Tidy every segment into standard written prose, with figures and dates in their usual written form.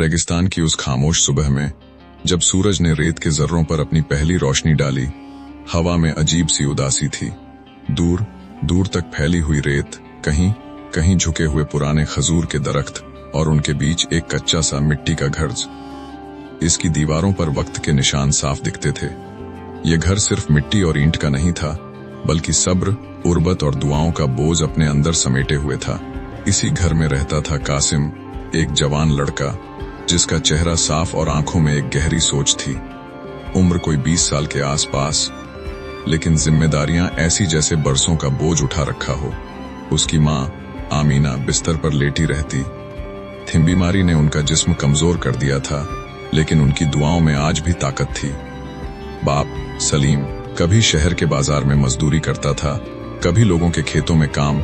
रेगिस्तान की उस खामोश सुबह में जब सूरज ने रेत के जर्रों पर अपनी पहली रोशनी डाली, हवा में अजीब सी उदासी थी। दूर दूर तक फैली हुई रेत, कहीं कहीं झुके हुए पुराने खजूर के दरख्त और उनके बीच एक कच्चा सा मिट्टी का घर। इसकी दीवारों पर वक्त के निशान साफ दिखते थे। ये घर सिर्फ मिट्टी और ईंट का नहीं था, बल्कि सब्र, उर्बत और दुआओं का बोझ अपने अंदर समेटे हुए था। इसी घर में रहता था कासिम, एक जवान लड़का जिसका चेहरा साफ और आंखों में एक गहरी सोच थी। उम्र कोई 20 साल के आसपास, लेकिन जिम्मेदारियां ऐसी जैसे बरसों का बोझ उठा रखा हो। उसकी माँ आमीना बिस्तर पर लेटी रहती थी। बीमारी ने उनका जिस्म कमजोर कर दिया था, लेकिन उनकी दुआओं में आज भी ताकत थी। बाप सलीम कभी शहर के बाजार में मजदूरी करता था, कभी लोगों के खेतों में काम,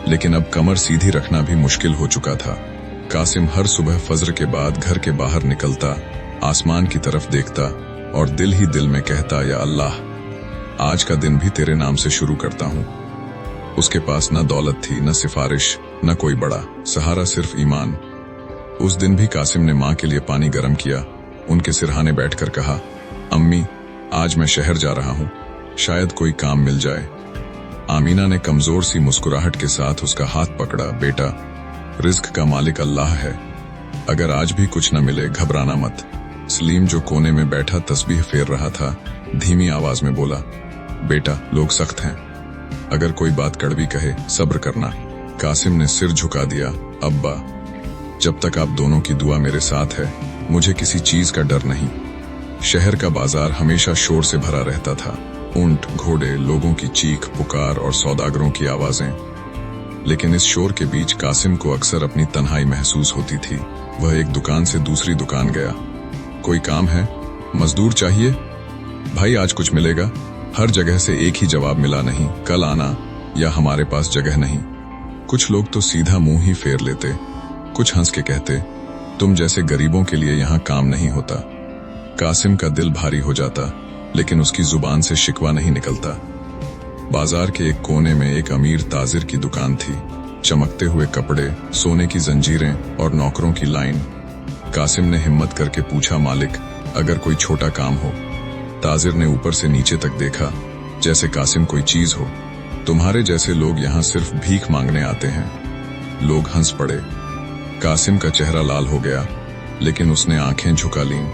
लेकिन अब कमर सीधी रखना भी मुश्किल हो चुका था। कासिम हर सुबह फज्र के बाद घर के बाहर निकलता, आसमान की तरफ देखता और दिल ही दिल में कहता, या अल्लाह, आज का दिन भी तेरे नाम से शुरू करता हूँ। उसके पास न दौलत थी, न सिफारिश, न कोई बड़ा सहारा, सिर्फ ईमान। उस दिन भी कासिम ने माँ के लिए पानी गर्म किया, उनके सिरहाने बैठकर कहा, अम्मी, आज मैं शहर जा रहा हूँ, शायद कोई काम मिल जाए। आमीना ने कमजोर सी मुस्कुराहट के साथ उसका हाथ पकड़ा, बेटा, रिज्क का मालिक अल्लाह है, अगर आज भी कुछ न मिले घबराना मत। सलीम जो कोने में बैठा तस्बीह फेर रहा था, धीमी आवाज में बोला, बेटा, लोग सख्त हैं, अगर कोई बात कड़वी कहे सब्र करना। कासिम ने सिर झुका दिया, अब्बा, जब तक आप दोनों की दुआ मेरे साथ है, मुझे किसी चीज का डर नहीं। शहर का बाजार हमेशा शोर से भरा रहता था, ऊंट, घोड़े, लोगों की चीख पुकार और सौदागरों की आवाजें। लेकिन इस शोर के बीच कासिम को अक्सर अपनी तन्हाई महसूस होती थी। वह एक दुकान से दूसरी दुकान गया, कोई काम है, मजदूर चाहिए, भाई आज कुछ मिलेगा। हर जगह से एक ही जवाब मिला, नहीं, कल आना, या हमारे पास जगह नहीं। कुछ लोग तो सीधा मुंह ही फेर लेते, कुछ हंस के कहते, तुम जैसे गरीबों के लिए यहाँ काम नहीं होता। कासिम का दिल भारी हो जाता, लेकिन उसकी जुबान से शिकवा नहीं निकलता। बाजार के एक कोने में एक अमीर ताजिर की दुकान थी, चमकते हुए कपड़े, सोने की जंजीरें और नौकरों की लाइन। कासिम ने हिम्मत करके पूछा, मालिक, अगर कोई छोटा काम हो। ताजिर ने ऊपर से नीचे तक देखा, जैसे कासिम कोई चीज हो। तुम्हारे जैसे लोग यहाँ सिर्फ भीख मांगने आते हैं। लोग हंस पड़े। कासिम का चेहरा लाल हो गया, लेकिन उसने आंखें झुका लीं।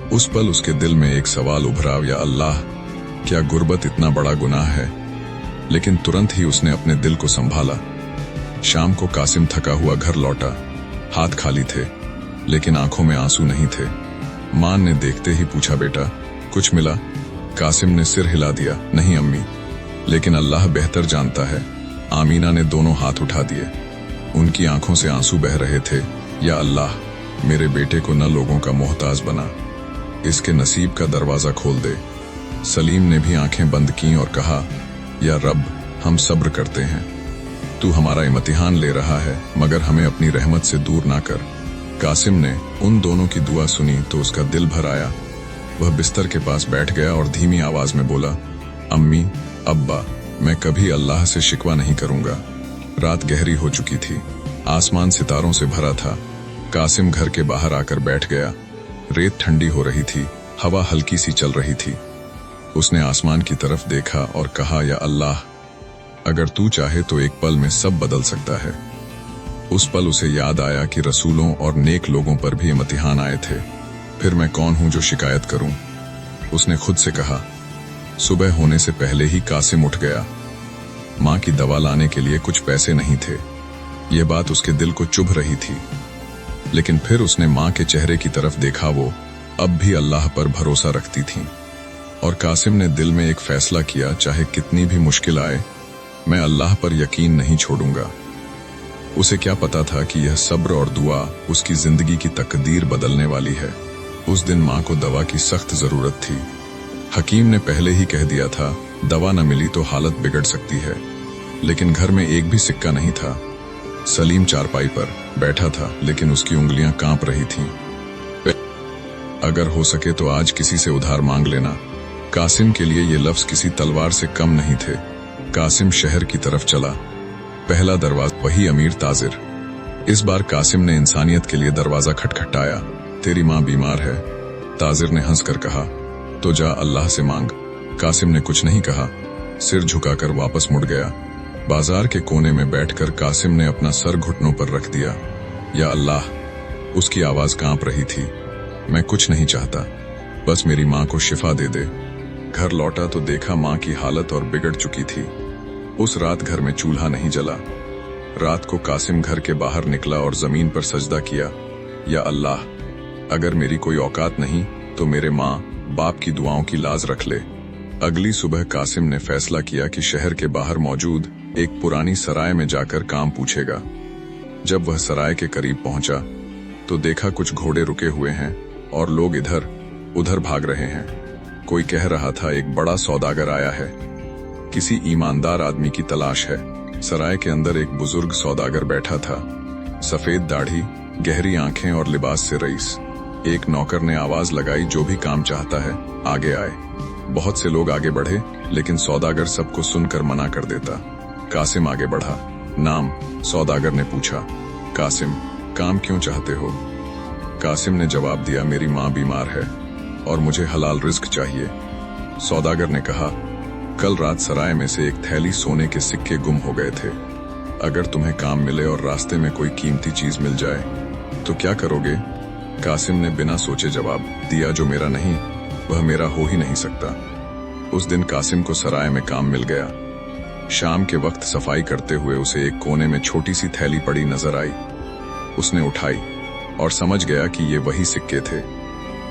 उस पल उसके दिल में एक सवाल उभरा, या अल्लाह, क्या गुर्बत इतना बड़ा गुनाह है? लेकिन तुरंत ही उसने अपने दिल को संभाला। शाम को कासिम थका हुआ घर लौटा, हाथ खाली थे, लेकिन आंखों में आंसू नहीं थे। मां ने देखते ही पूछा, बेटा, कुछ मिला? कासिम ने सिर हिला दिया, नहीं अम्मी, लेकिन अल्लाह बेहतर जानता है। आमीना ने दोनों हाथ उठा दिए, उनकी आंखों से आंसू बह रहे थे। या अल्लाह, मेरे बेटे को न लोगों का मोहताज बना, इसके नसीब का दरवाजा खोल दे। सलीम ने भी आंखें बंद की और कहा, या रब, हम सब्र करते हैं, तू हमारा इम्तिहान ले रहा है, मगर हमें अपनी रहमत से दूर ना कर। कासिम ने उन दोनों की दुआ सुनी तो उसका दिल भर आया। वह बिस्तर के पास बैठ गया और धीमी आवाज में बोला, अम्मी, अब्बा, मैं कभी अल्लाह से शिकवा नहीं करूंगा। रात गहरी हो चुकी थी, आसमान सितारों से भरा था। कासिम घर के बाहर आकर बैठ गया। रेत ठंडी हो रही थी, हवा हल्की सी चल रही थी। उसने आसमान की तरफ देखा और कहा, या अल्लाह, अगर तू चाहे तो एक पल में सब बदल सकता है। उस पल उसे याद आया कि रसूलों और नेक लोगों पर भी इम्तिहान आए थे। फिर मैं कौन हूं जो शिकायत करूं? उसने खुद से कहा। सुबह होने से पहले ही कासिम उठ गया। मां की दवा लाने के लिए कुछ पैसे नहीं थे। ये बात उसके दिल को चुभ रही थी, लेकिन फिर उसने मां के चेहरे की तरफ देखा, वो अब भी अल्लाह पर भरोसा रखती थीं। और कासिम ने दिल में एक फैसला किया, चाहे कितनी भी मुश्किल आए, मैं अल्लाह पर यकीन नहीं छोड़ूंगा। उसे क्या पता था कि यह सब्र और दुआ उसकी जिंदगी की तकदीर बदलने वाली है। उस दिन मां को दवा की सख्त जरूरत थी। हकीम ने पहले ही कह दिया था, दवा न मिली तो हालत बिगड़ सकती है, लेकिन घर में एक भी सिक्का नहीं था। सलीम चारपाई पर बैठा था, लेकिन उसकी उंगलियां कांप रही थीं। अगर हो सके तो आज किसी से उधार मांग लेना। कासिम के लिए ये लफ्ज किसी तलवार से कम नहीं थे। कासिम शहर की तरफ चला। पहला दरवाजा, वही अमीर ताजिर। इस बार कासिम ने इंसानियत के लिए दरवाजा खटखटाया। तेरी माँ बीमार है, ताजिर ने हंसकर कहा। तो जा अल्लाह से मांग। कासिम ने कुछ नहीं कहा, सिर झुकाकर वापस मुड़ गया। बाजार के कोने में बैठकर कासिम ने अपना सर घुटनों पर रख दिया। या अल्लाह, उसकी आवाज कांप रही थी। मैं कुछ नहीं चाहता, बस मेरी माँ को शिफा दे दे। घर लौटा तो देखा माँ की हालत और बिगड़ चुकी थी। उस रात घर में चूल्हा नहीं जला। रात को कासिम घर के बाहर निकला और जमीन पर सजदा किया। या अल्लाह, अगर मेरी कोई औकात नहीं तो मेरे माँ बाप की दुआओं की लाज रख ले। अगली सुबह कासिम ने फैसला किया कि शहर के बाहर मौजूद एक पुरानी सराय में जाकर काम पूछेगा। जब वह सराय के करीब पहुंचा तो देखा कुछ घोड़े रुके हुए हैं और लोग इधर उधर भाग रहे हैं। कोई कह रहा था एक बड़ा सौदागर आया है, किसी ईमानदार आदमी की तलाश है। सराय के अंदर एक बुजुर्ग सौदागर बैठा था, सफेद दाढ़ी, गहरी आंखें और लिबास से रईस। एक नौकर ने आवाज लगाई, जो भी काम चाहता है आगे आए। बहुत से लोग आगे बढ़े, लेकिन सौदागर सबको सुनकर मना कर देता। कासिम आगे बढ़ा। नाम? सौदागर ने पूछा। कासिम। काम क्यों चाहते हो? कासिम ने जवाब दिया, मेरी माँ बीमार है और मुझे हलाल रिस्क चाहिए। सौदागर ने कहा, कल रात सराय में से एक थैली सोने के सिक्के गुम हो गए थे। अगर तुम्हें काम मिले और रास्ते में कोई कीमती चीज मिल जाए तो क्या करोगे? कासिम ने बिना सोचे जवाब दिया, जो मेरा नहीं वह मेरा हो ही नहीं सकता। उस दिन कासिम को सराय में काम मिल गया। शाम के वक्त सफाई करते हुए उसे एक कोने में छोटी सी थैली पड़ी नजर आई। उसने उठाई और समझ गया कि ये वही सिक्के थे।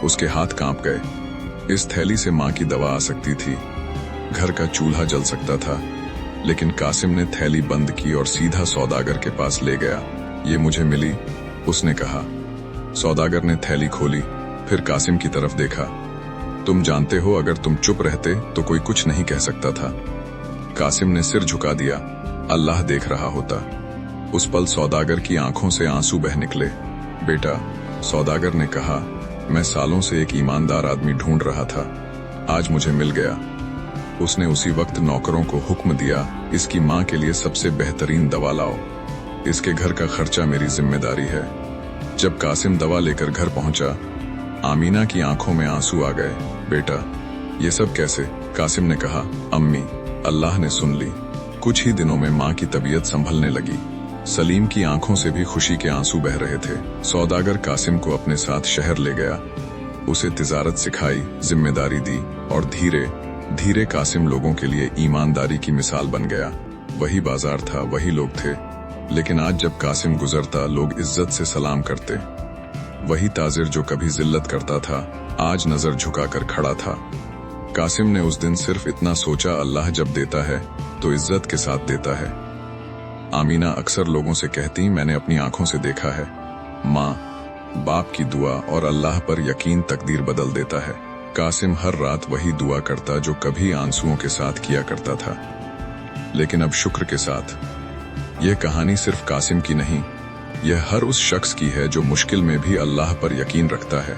उसके हाथ कांप गए। इस थैली से माँ की दवा आ सकती थी, घर का चूल्हा जल सकता था। लेकिन कासिम ने थैली बंद की और सीधा सौदागर के पास ले गया। ये मुझे मिली, उसने कहा। सौदागर ने थैली खोली, फिर कासिम की तरफ देखा। तुम जानते हो, अगर तुम चुप रहते तो कोई कुछ नहीं कह सकता था। कासिम ने सिर झुका दिया। अल्लाह देख रहा होता। उस पल सौदागर की आंखों से आंसू बह निकले। बेटा, सौदागर ने कहा, मैं सालों से एक ईमानदार आदमी ढूंढ रहा था, आज मुझे मिल गया। उसने उसी वक्त नौकरों को हुक्म दिया, इसकी माँ के लिए सबसे बेहतरीन दवा लाओ। इसके घर का खर्चा मेरी जिम्मेदारी है। जब कासिम दवा लेकर घर पहुंचा, आमीना की आंखों में आंसू आ गए। बेटा, ये सब कैसे? कासिम ने कहा, अम्मी, अल्लाह ने सुन ली। कुछ ही दिनों में माँ की तबीयत संभलने लगी। सलीम की आंखों से भी खुशी के आंसू बह रहे थे। सौदागर कासिम को अपने साथ शहर ले गया, उसे तिजारत सिखाई, जिम्मेदारी दी और धीरे धीरे कासिम लोगों के लिए ईमानदारी की मिसाल बन गया। वही बाजार था, वही लोग थे, लेकिन आज जब कासिम गुजरता लोग इज्जत से सलाम करते। वही ताजिर जो कभी जिल्लत करता था, आज नजर झुकाकर खड़ा था। कासिम ने उस दिन सिर्फ इतना सोचा, अल्लाह जब देता है तो इज्जत के साथ देता है। आमीना अक्सर लोगों से कहती, मैंने अपनी आंखों से देखा है, माँ बाप की दुआ और अल्लाह पर यकीन तकदीर बदल देता है। कासिम हर रात वही दुआ करता जो कभी आंसुओं के साथ किया करता था, लेकिन अब शुक्र के साथ। यह कहानी सिर्फ कासिम की नहीं, यह हर उस शख्स की है जो मुश्किल में भी अल्लाह पर यकीन रखता है।